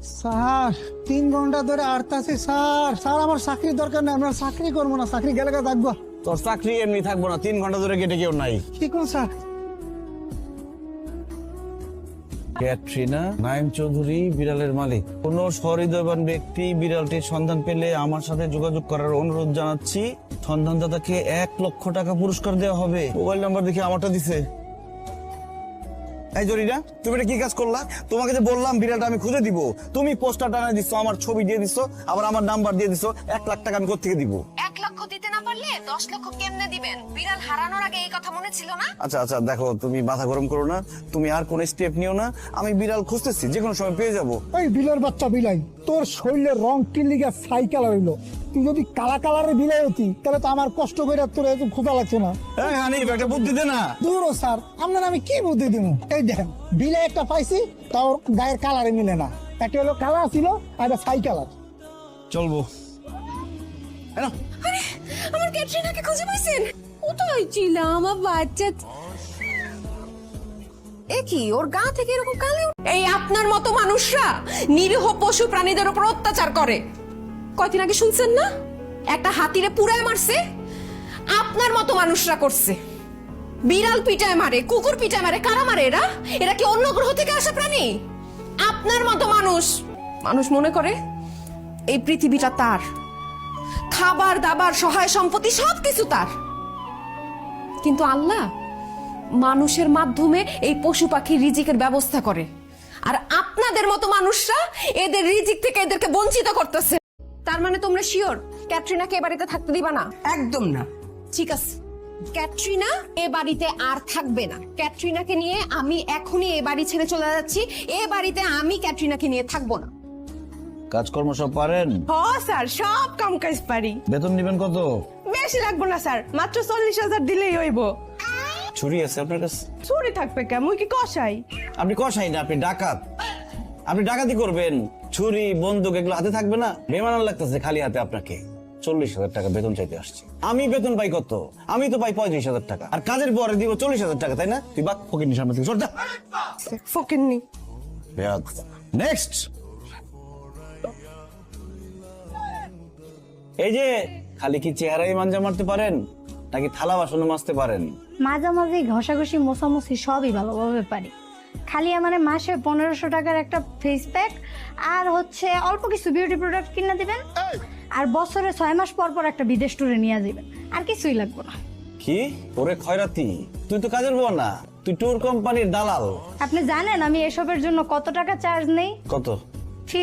Sir 3 ঘন্টা ধরে আটতাছি sir. Sir আমার চাকরির দরকার নেই, আমরা চাকরি করবো না, চাকরি গেলে থাকবো। তোর চাকরি এমনি থাকবো না, 3 ঘন্টা ধরে গেটে কেউ নাই। কি কোন স্যার? ক্যাটরিনা নাইম চৌধুরী বিড়ালের মালিক। কোন সহৃদয়বান ব্যক্তি বিড়ালটির সন্ধান পেলে আমার সাথে যোগাযোগ করার অনুরোধ জানাচ্ছি। সন্ধানদাতাকে 1 লক্ষ টাকা পুরস্কার দেওয়া হবে। মোবাইল নাম্বার দেখে আমারটা দিছে। এই জরিনা, তুমি এটা কি কাজ করলা? তোমাকে যে বললাম বিড়ালটা আমি খুঁজে দিব, তুমি পোস্টার টানা দিচ্ছ, আমার ছবি দিয়ে দিচ্ছ, আবার আমার নাম্বার দিয়ে দিচ্ছ। 1 লাখ টাকা আমি কোত্থেকে দিব? 1 লক্ষ দিতে না পারলে 10 লক্ষ কেমনে দিবেন? বিড়াল হারানোর আগে এই কথা মনে ছিল না? আচ্ছা আচ্ছা, দেখো তুমি মাথা গরম করো না, তুমি আর কোন স্টেপ নিও না। আমি বিড়াল খুঁজতেছি, যে কোনো সময় পেয়ে যাবো। ওই বিলের বাচ্চা বিলাই, তোর শরীরের রং কি লিগা সাইকেল হইলো? তুই যদি কালা কালারের বিলাই হতি তাহলে তো আমার কষ্ট করে তোর এত ক্ষুধা লাগছে না। এই হানিফ, একটা বুদ্ধি দে না। দূর হ স্যার, আপনার আমি কি বুদ্ধি দিব? এই দেখেন বিলে একটা পাইছি, তাও গায়ের কালারে মিলে না। একটা হলো কালার ছিল আর একটা ছাই কালার। চলবো। আরে আমার ক্যাটরিনাকে খুঁজে পাইছেন? কোথায় ছিল আমার বাচ্চা? এ কি ওর গা থেকে এরকম কালি? এই আপনার মতো মানুষরা নিরীহ পশু প্রাণীদের উপর অত্যাচার করে। কয়দিন আগে শুনছেন না, একটা হাতিরে পুড়ায় মারছে? আপনার মতো মানুষরা করছে। বিড়াল পিটায় মারে, কুকুর পিটায় মারে। কারা মারে? এরা এরা কি অন্য গ্রহ থেকে আসা প্রাণী? আপনার মতো মানুষ মনে করে এই পৃথিবীটা তার, খাবার দাবার সহায় সম্পত্তি সবকিছু তার। কিন্তু আল্লাহ মানুষের মাধ্যমে এই পশু পাখির রিজিকের ব্যবস্থা করে, আর আপনাদের মতো মানুষরা এদের রিজিক থেকে এদেরকে বঞ্চিত করতেছে। তার মানে তোমরা শিওর ক্যাটরিনাকে এ বাড়িতে থাকতে দিবা না? একদম না। ঠিক আছে, ক্যাটরিনা এ বাড়িতে আর থাকবে না। ক্যাটরিনাকে নিয়ে আমি এখনই এ বাড়ি ছেড়ে চলে যাচ্ছি। এ বাড়িতে আমি ক্যাটরিনাকে নিয়ে থাকবো না। কাজকর্ম সব পারেন? হ স্যার, সব কাম কাজ পারি। বেতন নিবেন কত? বেশি লাগবো না স্যার, মাত্র 40,000 দিলেই হইব। ছুরি আছে আপনার কাছে? চুরি থাকবে কে? মুই কি কষাই? আপনি কষাই না, আপনি ডাকাত। আপনি ডাকাতি করবেন, ছুরি বন্দুক এগুলো হাতে থাকবে না? বেমানান লাগতেছে খালি হাতে আপনাকে। 40,000 টাকা বেতন চাইতে আসছি। আমি বেতন পাই কত? আমি তো পাই 35,000 টাকা, আর কাজের পরে দিব 40,000 টাকা, তাই না? তুই বাক ফকির সামনে থেকে সর যা। ফকিন্নি। নেক্সট। এই যে খালি কি চেহারাই মাঞ্জা মারতে পারেন, নাকি থালা বাসনও মাজতে পারেন? মাঝামাঝি ঘষাঘষি মোছামুছি সবই ভালোভাবে পারি। খালি আমার মাসে 1500 টাকার একটা ফেস প্যাক আর হচ্ছে অল্প কিছু বিউটি প্রোডাক্ট কিনে দিবেন, আর বছরে 6 মাস পর পর একটা বিদেশ ট্যুরে নিয়ে যাবেন। আর কিছুই লাগবে না। কি ওরে খয়রাতি, তুই তো কাজের বউ না, তুই ট্যুর কোম্পানির দালাল। আপনি জানেন আমি এসবের জন্য কত টাকা চার্জ নেই? কত?